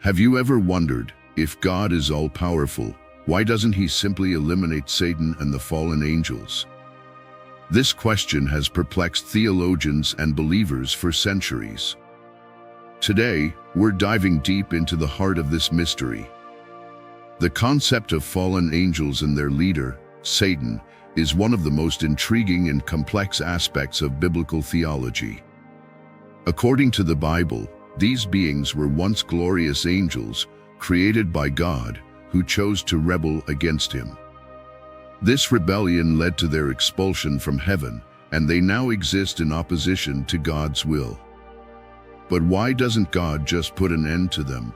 Have you ever wondered, if God is all-powerful, why doesn't he simply eliminate Satan and the fallen angels? This question has perplexed theologians and believers for centuries. Today, we're diving deep into the heart of this mystery. The concept of fallen angels and their leader, Satan, is one of the most intriguing and complex aspects of biblical theology. According to the Bible, these beings were once glorious angels, created by God, who chose to rebel against him. This rebellion led to their expulsion from heaven, and they now exist in opposition to God's will. But why doesn't God just put an end to them?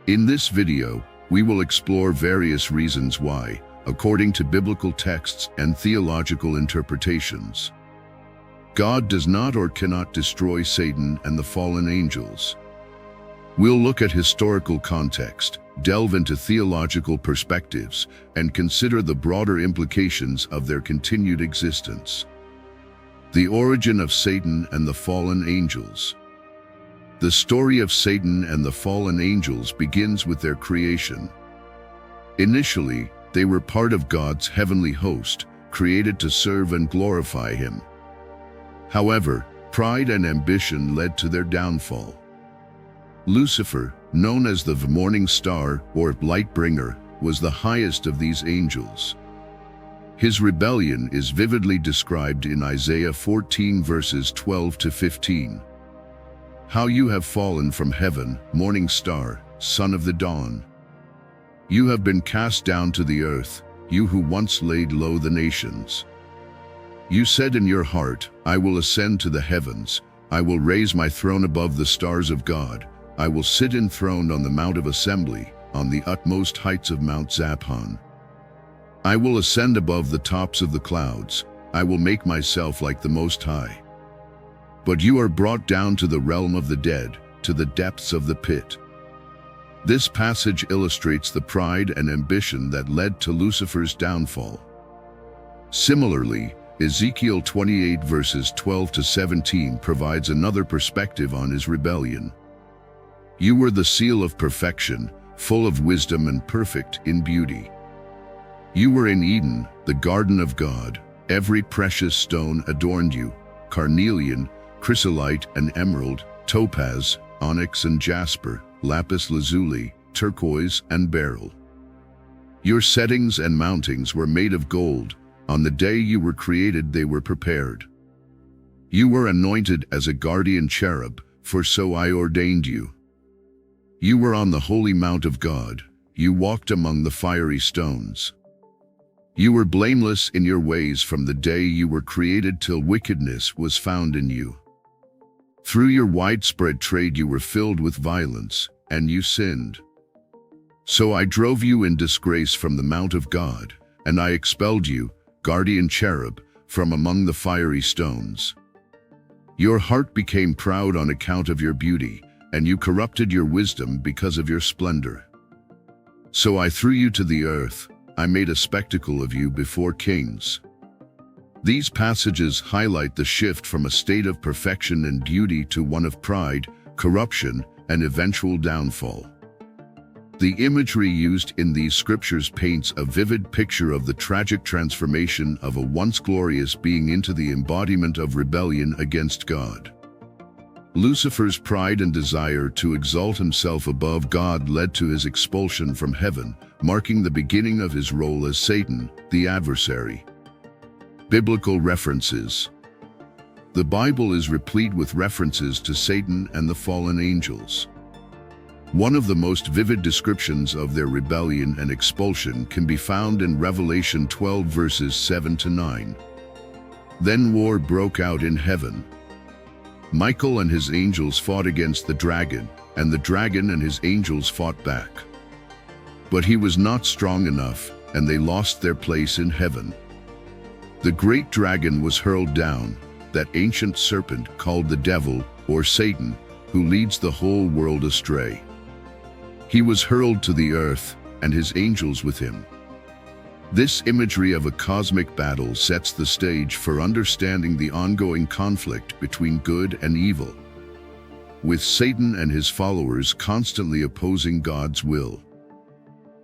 In this video, we will explore various reasons why, according to biblical texts and theological interpretations. God does not or cannot destroy Satan and the fallen angels. We'll look at historical context, delve into theological perspectives, and consider the broader implications of their continued existence. The origin of Satan and the fallen angels. The story of Satan and the fallen angels begins with their creation. Initially, they were part of God's heavenly host, created to serve and glorify him. However, pride and ambition led to their downfall. Lucifer, known as the morning star or light bringer, was the highest of these angels. His rebellion is vividly described in Isaiah 14 verses 12 to 15. How you have fallen from heaven, morning star, son of the dawn. You have been cast down to the earth, you who once laid low the nations. You said in your heart, I will ascend to the heavens, I will raise my throne above the stars of God, I will sit enthroned on the mount of assembly, on the utmost heights of Mount Zaphon. I will ascend above the tops of the clouds, I will make myself like the Most High. But you are brought down to the realm of the dead, to the depths of the pit. This passage illustrates the pride and ambition that led to Lucifer's downfall. Similarly, Ezekiel 28 verses 12 to 17 provides another perspective on his rebellion. You were the seal of perfection, full of wisdom and perfect in beauty. You were in Eden, the garden of God. Every precious stone adorned you, carnelian, chrysolite and emerald, topaz, onyx and jasper, lapis lazuli, turquoise and beryl. Your settings and mountings were made of gold. On the day you were created they were prepared. You were anointed as a guardian cherub, for so I ordained you. You were on the holy mount of God, you walked among the fiery stones. You were blameless in your ways from the day you were created till wickedness was found in you. Through your widespread trade you were filled with violence, and you sinned. So I drove you in disgrace from the mount of God, and I expelled you, guardian cherub, from among the fiery stones. Your heart became proud on account of your beauty, and you corrupted your wisdom because of your splendor. So I threw you to the earth, I made a spectacle of you before kings. These passages highlight the shift from a state of perfection and beauty to one of pride, corruption, and eventual downfall. The imagery used in these scriptures paints a vivid picture of the tragic transformation of a once glorious being into the embodiment of rebellion against God. Lucifer's pride and desire to exalt himself above God led to his expulsion from heaven, marking the beginning of his role as Satan, the adversary. Biblical references. The Bible is replete with references to Satan and the fallen angels. One of the most vivid descriptions of their rebellion and expulsion can be found in Revelation 12 verses 7 to 9. Then war broke out in heaven. Michael and his angels fought against the dragon, and the dragon and his angels fought back. But he was not strong enough, and they lost their place in heaven. The great dragon was hurled down, that ancient serpent called the devil, or Satan, who leads the whole world astray. He was hurled to the earth, and his angels with him. This imagery of a cosmic battle sets the stage for understanding the ongoing conflict between good and evil. with Satan and his followers constantly opposing God's will.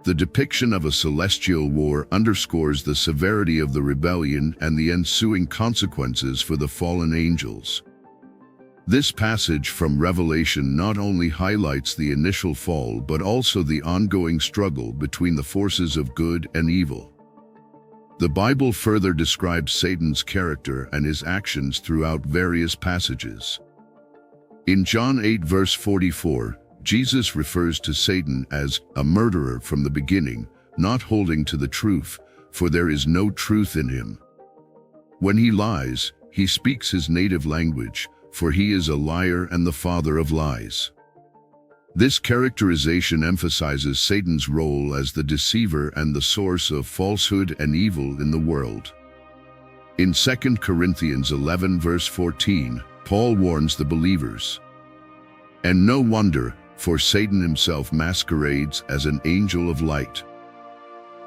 The depiction of a celestial war underscores the severity of the rebellion and the ensuing consequences for the fallen angels. This passage from Revelation not only highlights the initial fall but also the ongoing struggle between the forces of good and evil. The Bible further describes Satan's character and his actions throughout various passages. In John 8 verse 44, Jesus refers to Satan as a murderer from the beginning, not holding to the truth, for there is no truth in him. When he lies, he speaks his native language, for he is a liar and the father of lies. This characterization emphasizes Satan's role as the deceiver and the source of falsehood and evil in the world. In 2 Corinthians 11 verse 14, Paul warns the believers, "And no wonder, for Satan himself masquerades as an angel of light."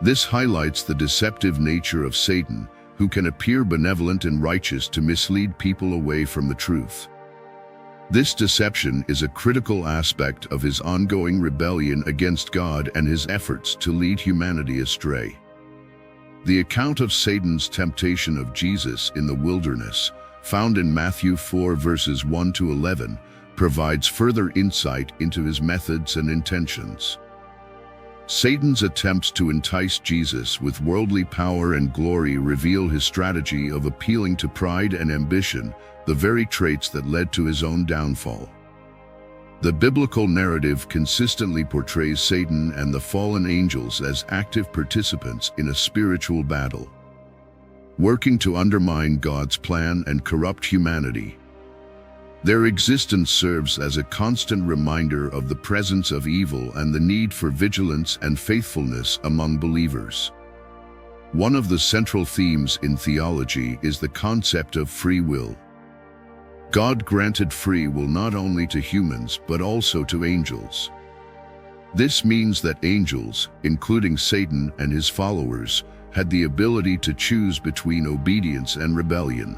This highlights the deceptive nature of Satan, who can appear benevolent and righteous to mislead people away from the truth. This deception is a critical aspect of his ongoing rebellion against God and his efforts to lead humanity astray. The account of Satan's temptation of Jesus in the wilderness, found in Matthew 4 verses 1 to 11, provides further insight into his methods and intentions. Satan's attempts to entice Jesus with worldly power and glory reveal his strategy of appealing to pride and ambition, the very traits that led to his own downfall. The biblical narrative consistently portrays Satan and the fallen angels as active participants in a spiritual battle, working to undermine God's plan and corrupt humanity. Their existence serves as a constant reminder of the presence of evil and the need for vigilance and faithfulness among believers. One of the central themes in theology is the concept of free will. God granted free will not only to humans but also to angels. This means that angels, including Satan and his followers, had the ability to choose between obedience and rebellion.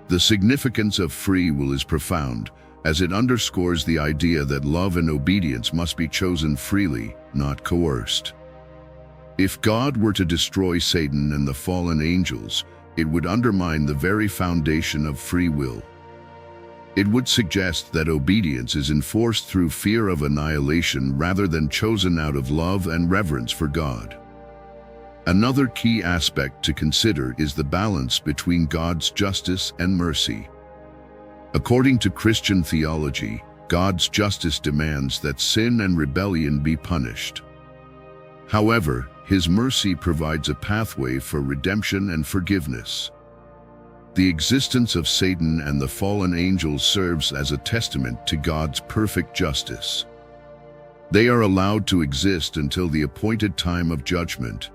The significance of free will is profound, as it underscores the idea that love and obedience must be chosen freely, not coerced. If God were to destroy Satan and the fallen angels, it would undermine the very foundation of free will. It would suggest that obedience is enforced through fear of annihilation rather than chosen out of love and reverence for God. Another key aspect to consider is the balance between God's justice and mercy. According to Christian theology, God's justice demands that sin and rebellion be punished. However, his mercy provides a pathway for redemption and forgiveness. The existence of Satan and the fallen angels serves as a testament to God's perfect justice. They are allowed to exist until the appointed time of judgment,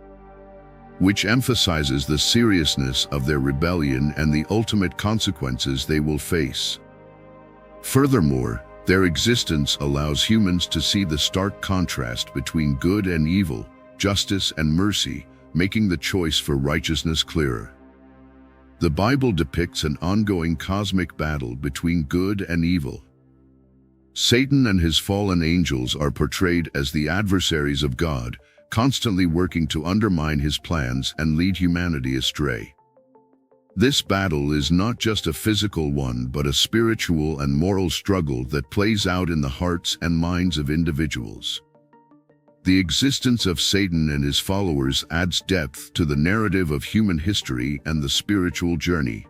which emphasizes the seriousness of their rebellion and the ultimate consequences they will face. Furthermore, their existence allows humans to see the stark contrast between good and evil, justice and mercy, making the choice for righteousness clearer. The Bible depicts an ongoing cosmic battle between good and evil. Satan and his fallen angels are portrayed as the adversaries of God, constantly working to undermine his plans and lead humanity astray. This battle is not just a physical one, but a spiritual and moral struggle that plays out in the hearts and minds of individuals. The existence of Satan and his followers adds depth to the narrative of human history and the spiritual journey.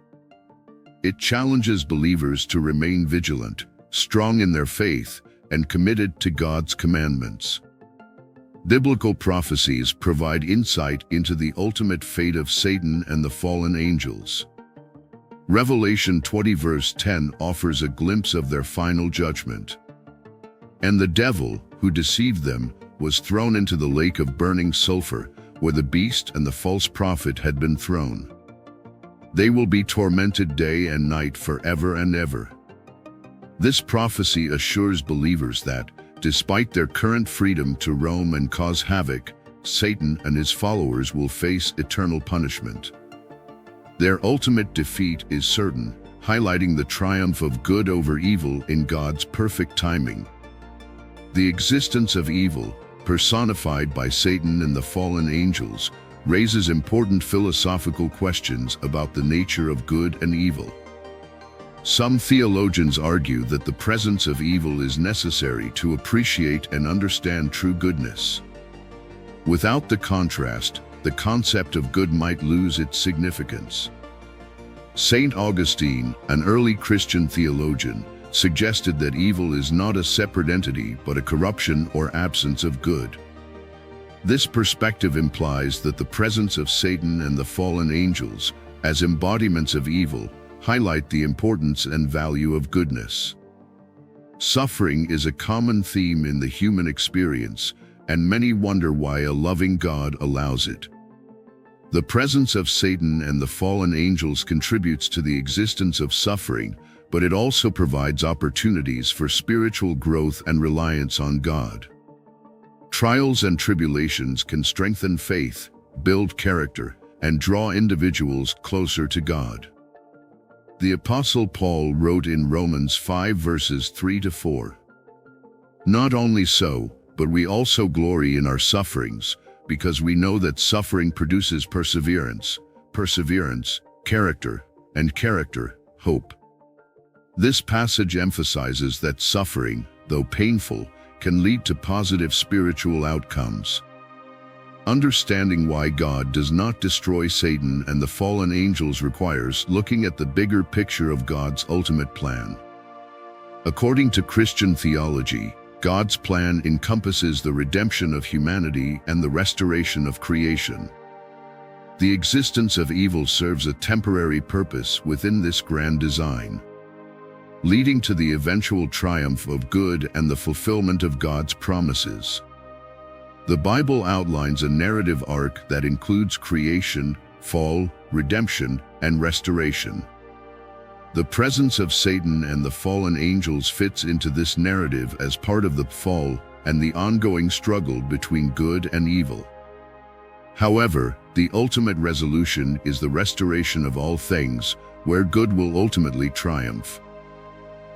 It challenges believers to remain vigilant, strong in their faith, and committed to God's commandments. Biblical prophecies provide insight into the ultimate fate of Satan and the fallen angels. Revelation 20 verse 10 offers a glimpse of their final judgment. And the devil, who deceived them, was thrown into the lake of burning sulfur, where the beast and the false prophet had been thrown. They will be tormented day and night forever and ever. This prophecy assures believers that, despite their current freedom to roam and cause havoc, Satan and his followers will face eternal punishment. Their ultimate defeat is certain, highlighting the triumph of good over evil in God's perfect timing. The existence of evil, personified by Satan and the fallen angels, raises important philosophical questions about the nature of good and evil. Some theologians argue that the presence of evil is necessary to appreciate and understand true goodness. Without the contrast, the concept of good might lose its significance. Saint Augustine, an early Christian theologian, suggested that evil is not a separate entity but a corruption or absence of good. This perspective implies that the presence of Satan and the fallen angels, as embodiments of evil, highlight the importance and value of goodness. Suffering is a common theme in the human experience, and many wonder why a loving God allows it. The presence of Satan and the fallen angels contributes to the existence of suffering, but it also provides opportunities for spiritual growth and reliance on God. Trials and tribulations can strengthen faith, build character, and draw individuals closer to God. The Apostle Paul wrote in Romans 5 verses 3-4, "Not only so, but we also glory in our sufferings, because we know that suffering produces perseverance, perseverance, character, and character, hope." This passage emphasizes that suffering, though painful, can lead to positive spiritual outcomes. Understanding why God does not destroy Satan and the fallen angels requires looking at the bigger picture of God's ultimate plan. According to Christian theology, God's plan encompasses the redemption of humanity and the restoration of creation. The existence of evil serves a temporary purpose within this grand design, leading to the eventual triumph of good and the fulfillment of God's promises. The Bible outlines a narrative arc that includes creation, fall, redemption, and restoration. The presence of Satan and the fallen angels fits into this narrative as part of the fall and the ongoing struggle between good and evil. However, the ultimate resolution is the restoration of all things, where good will ultimately triumph.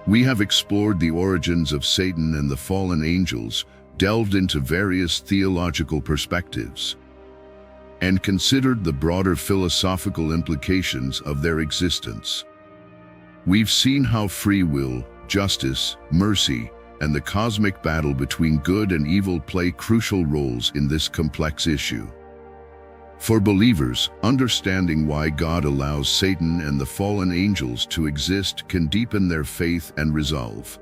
We have explored the origins of Satan and the fallen angels, delved into various theological perspectives, and considered the broader philosophical implications of their existence. We've seen how free will, justice, mercy, and the cosmic battle between good and evil play crucial roles in this complex issue. For believers, understanding why God allows Satan and the fallen angels to exist can deepen their faith and resolve.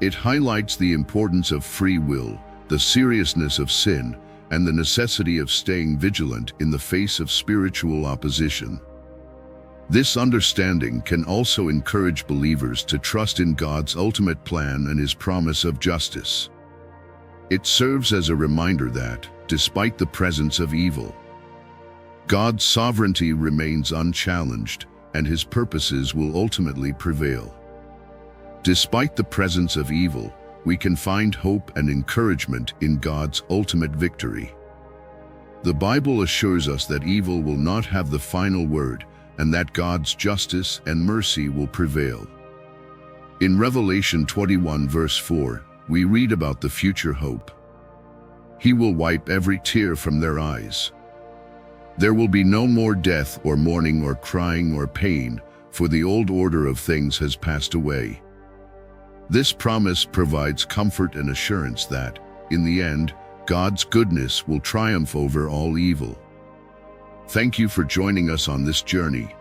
It highlights the importance of free will, the seriousness of sin, and the necessity of staying vigilant in the face of spiritual opposition. This understanding can also encourage believers to trust in God's ultimate plan and His promise of justice. It serves as a reminder that, despite the presence of evil, God's sovereignty remains unchallenged, and His purposes will ultimately prevail. Despite the presence of evil, we can find hope and encouragement in God's ultimate victory. The Bible assures us that evil will not have the final word, and that God's justice and mercy will prevail. In Revelation 21 verse 4, we read about the future hope. He will wipe every tear from their eyes. There will be no more death or mourning or crying or pain, for the old order of things has passed away. This promise provides comfort and assurance that, in the end, God's goodness will triumph over all evil. Thank you for joining us on this journey.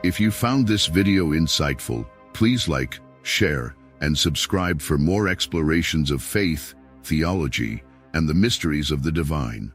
If you found this video insightful, please like, share, and subscribe for more explorations of faith, theology, and the mysteries of the divine.